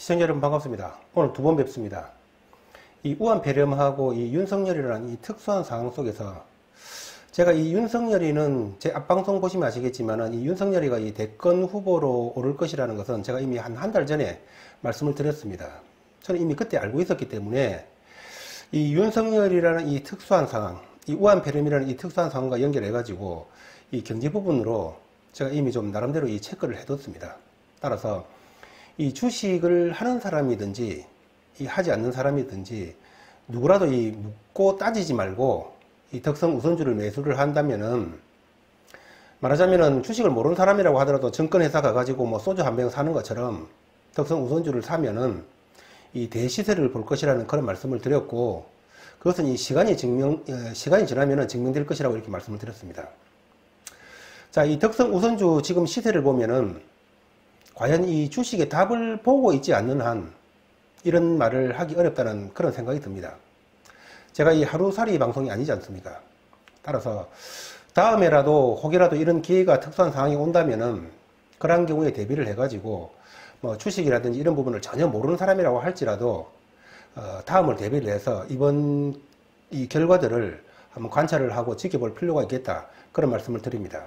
시청자 여러분 반갑습니다. 오늘 두 번 뵙습니다. 이 우한폐렴하고 이 윤석열이라는 이 특수한 상황 속에서 제가 이 윤석열이는 제 앞방송 보시면 아시겠지만 이 윤석열이가 이 대권 후보로 오를 것이라는 것은 제가 이미 한 달 전에 말씀을 드렸습니다. 저는 이미 그때 알고 있었기 때문에 이 윤석열이라는 이 특수한 상황, 이 우한폐렴이라는 이 특수한 상황과 연결해 가지고 이 경제 부분으로 제가 이미 좀 나름대로 이 체크를 해뒀습니다. 따라서 이 주식을 하는 사람이든지 이 하지 않는 사람이든지 누구라도 이 묻고 따지지 말고 이 덕성 우선주를 매수를 한다면은 말하자면은 주식을 모르는 사람이라고 하더라도 증권회사 가가지고 뭐 소주 한 병 사는 것처럼 덕성 우선주를 사면은 이 대시세를 볼 것이라는 그런 말씀을 드렸고, 그것은 이 시간이 지나면은 증명될 것이라고 이렇게 말씀을 드렸습니다. 자, 이 덕성 우선주 지금 시세를 보면은 과연 이 주식의 답을 보고 있지 않는 한 이런 말을 하기 어렵다는 그런 생각이 듭니다. 제가 이 하루살이 방송이 아니지 않습니까? 따라서 다음에라도 혹여라도 이런 기회가 특수한 상황이 온다면은 그러한 경우에 대비를 해가지고 뭐 주식이라든지 이런 부분을 전혀 모르는 사람이라고 할지라도 다음을 대비를 해서 이번 이 결과들을 한번 관찰을 하고 지켜볼 필요가 있겠다, 그런 말씀을 드립니다.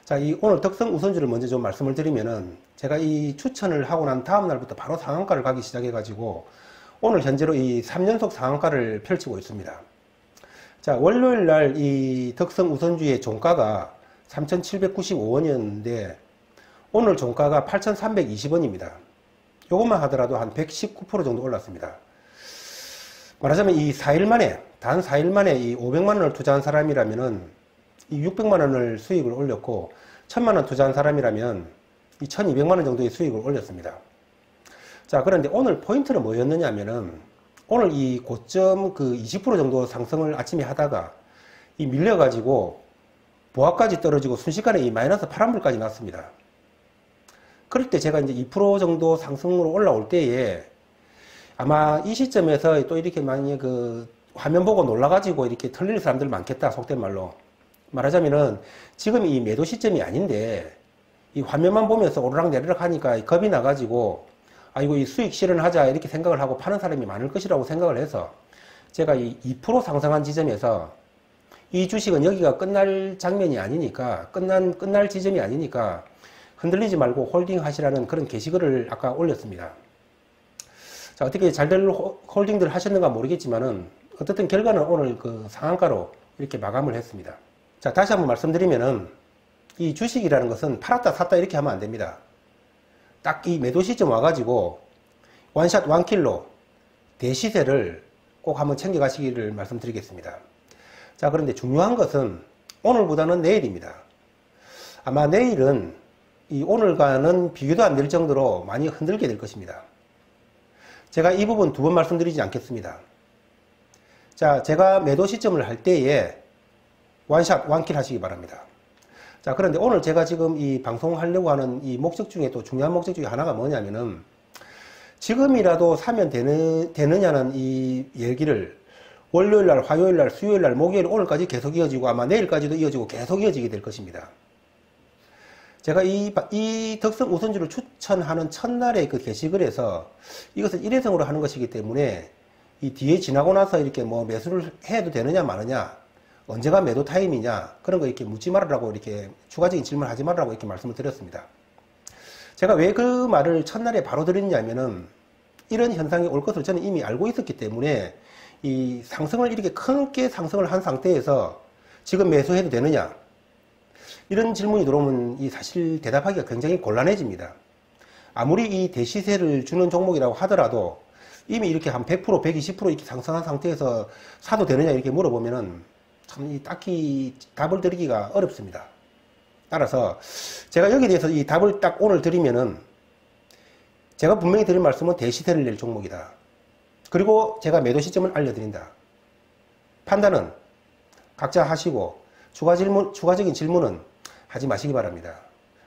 자, 이 오늘 덕성 우선주를 먼저 좀 말씀을 드리면은 제가 이 추천을 하고 난 다음 날부터 바로 상한가를 가기 시작해 가지고 오늘 현재로 이 3연속 상한가를 펼치고 있습니다. 자, 월요일 날 이 덕성 우선주의 종가가 3,795원이었는데 오늘 종가가 8,320원입니다. 요것만 하더라도 한 119% 정도 올랐습니다. 말하자면 이 4일 만에, 단 4일 만에 이 500만 원을 투자한 사람이라면은 이 600만 원을 수익을 올렸고 1000만 원 투자한 사람이라면 이 1200만 원 정도의 수익을 올렸습니다. 자, 그런데 오늘 포인트는 뭐였느냐 하면은 오늘 이 고점 그 20% 정도 상승을 아침에 하다가 이 밀려가지고 보합까지 떨어지고 순식간에 이 마이너스 파란불까지 났습니다. 그럴 때 제가 이제 2% 정도 상승으로 올라올 때에 아마 이 시점에서 또 이렇게 만약에 그 화면 보고 놀라가지고 이렇게 털릴 사람들 많겠다, 속된 말로. 말하자면은 지금 이 매도 시점이 아닌데 이 화면만 보면서 오르락내리락 하니까 겁이 나가지고 아이고 이 수익 실현하자 이렇게 생각을 하고 파는 사람이 많을 것이라고 생각을 해서 제가 이 2% 상승한 지점에서 이 주식은 여기가 끝날 장면이 아니니까 끝날 지점이 아니니까 흔들리지 말고 홀딩 하시라는 그런 게시글을 아까 올렸습니다. 자, 어떻게 잘될 홀딩들 하셨는가 모르겠지만은 어쨌든 결과는 오늘 그 상한가로 이렇게 마감을 했습니다. 자, 다시 한번 말씀드리면은 이 주식이라는 것은 팔았다 샀다 이렇게 하면 안 됩니다. 딱 이 매도 시점 와가지고 원샷 원킬로 대시세를 꼭 한번 챙겨 가시기를 말씀드리겠습니다. 자, 그런데 중요한 것은 오늘보다는 내일입니다. 아마 내일은 이 오늘과는 비교도 안 될 정도로 많이 흔들게 될 것입니다. 제가 이 부분 두 번 말씀드리지 않겠습니다. 자, 제가 매도 시점을 할 때에 원샷 원킬 하시기 바랍니다. 자, 그런데 오늘 제가 지금 이 방송하려고 하는 이 목적 중에 또 중요한 목적 중에 하나가 뭐냐면은 지금이라도 사면 되느냐는 이 얘기를 월요일날, 화요일날, 수요일날, 목요일, 오늘까지 계속 이어지고 아마 내일까지도 이어지고 계속 이어지게 될 것입니다. 제가 이 덕성 우선주를 추천하는 첫날의 그 게시글에서 이것은 일회성으로 하는 것이기 때문에 이 뒤에 지나고 나서 이렇게 뭐 매수를 해도 되느냐 마느냐, 언제가 매도 타임이냐, 그런 거 이렇게 묻지 말으라고, 이렇게 추가적인 질문 하지 말라고 이렇게 말씀을 드렸습니다. 제가 왜 그 말을 첫날에 바로 드렸냐면은 이런 현상이 올 것을 저는 이미 알고 있었기 때문에 이 상승을 이렇게 크게 상승을 한 상태에서 지금 매수해도 되느냐, 이런 질문이 들어오면 이 사실 대답하기가 굉장히 곤란해집니다. 아무리 이 대시세를 주는 종목이라고 하더라도 이미 이렇게 한 100%, 120% 이렇게 상승한 상태에서 사도 되느냐 이렇게 물어보면은 참 딱히 답을 드리기가 어렵습니다. 따라서 제가 여기에 대해서 이 답을 딱 오늘 드리면은 제가 분명히 드릴 말씀은 대시세를 낼 종목이다. 그리고 제가 매도 시점을 알려드린다. 판단은 각자 하시고 추가적인 질문은 하지 마시기 바랍니다.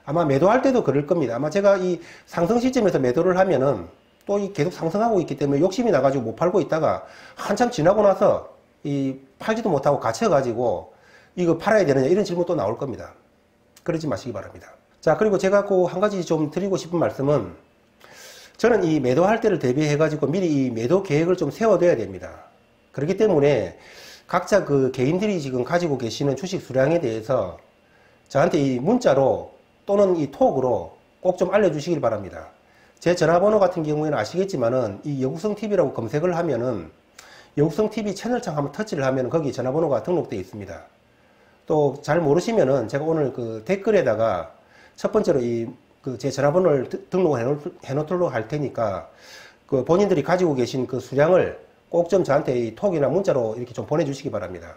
아마 매도할 때도 그럴 겁니다. 아마 제가 이 상승 시점에서 매도를 하면은 또 계속 상승하고 있기 때문에 욕심이 나가지고 못 팔고 있다가 한참 지나고 나서 이 팔지도 못하고 갇혀가지고 이거 팔아야 되느냐 이런 질문 또 나올 겁니다. 그러지 마시기 바랍니다. 자, 그리고 제가 그 한 가지 좀 드리고 싶은 말씀은 저는 이 매도할 때를 대비해 가지고 미리 이 매도 계획을 좀 세워둬야 됩니다. 그렇기 때문에 각자 그 개인들이 지금 가지고 계시는 주식 수량에 대해서 저한테 이 문자로 또는 이 톡으로 꼭 좀 알려주시길 바랍니다. 제 전화번호 같은 경우에는 아시겠지만은 이 여국성TV라고 검색을 하면은 여국성TV 채널창 한번 터치를 하면 거기 전화번호가 등록되어 있습니다. 또 잘 모르시면은 제가 오늘 그 댓글에다가 첫 번째로 제 전화번호를 등록을 해놓도록 할 테니까 그 본인들이 가지고 계신 그 수량을 꼭 좀 저한테 이 톡이나 문자로 이렇게 좀 보내주시기 바랍니다.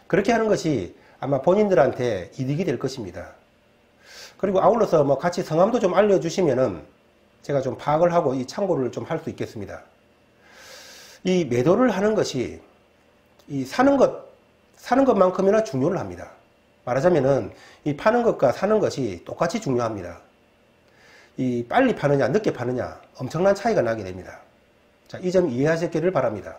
그렇게 하는 것이 아마 본인들한테 이득이 될 것입니다. 그리고 아울러서 뭐 같이 성함도 좀 알려주시면은 제가 좀 파악을 하고 이 참고를 좀 할 수 있겠습니다. 이 매도를 하는 것이 이 사는 것만큼이나 중요를 합니다. 말하자면은 이 파는 것과 사는 것이 똑같이 중요합니다. 이 빨리 파느냐 늦게 파느냐 엄청난 차이가 나게 됩니다. 자, 이 점 이해하셨기를 바랍니다.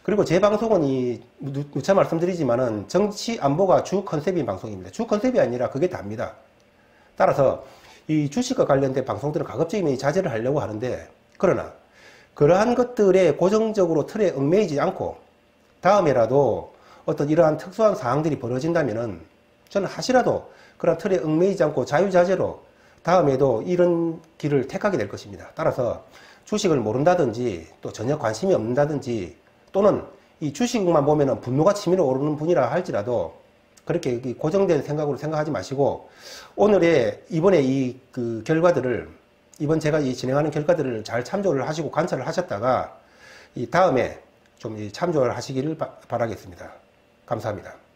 그리고 제 방송은 누차 말씀드리지만은 정치 안보가 주 컨셉인 방송입니다. 주 컨셉이 아니라 그게 답니다. 따라서 이 주식과 관련된 방송들은 가급적이면 자제를 하려고 하는데, 그러나 그러한 것들에 고정적으로 틀에 얽매이지 않고 다음에라도 어떤 이러한 특수한 사항들이 벌어진다면은 저는 하시라도 그런 틀에 얽매이지 않고 자유자재로 다음에도 이런 길을 택하게 될 것입니다. 따라서 주식을 모른다든지 또 전혀 관심이 없는다든지 또는 이 주식만 보면은 분노가 치밀어 오르는 분이라 할지라도 그렇게 고정된 생각으로 생각하지 마시고 이번에 결과들을 이번 제가 진행하는 결과들을 잘 참조를 하시고 관찰을 하셨다가 이 다음에 좀 참조를 하시기를 바라겠습니다. 감사합니다.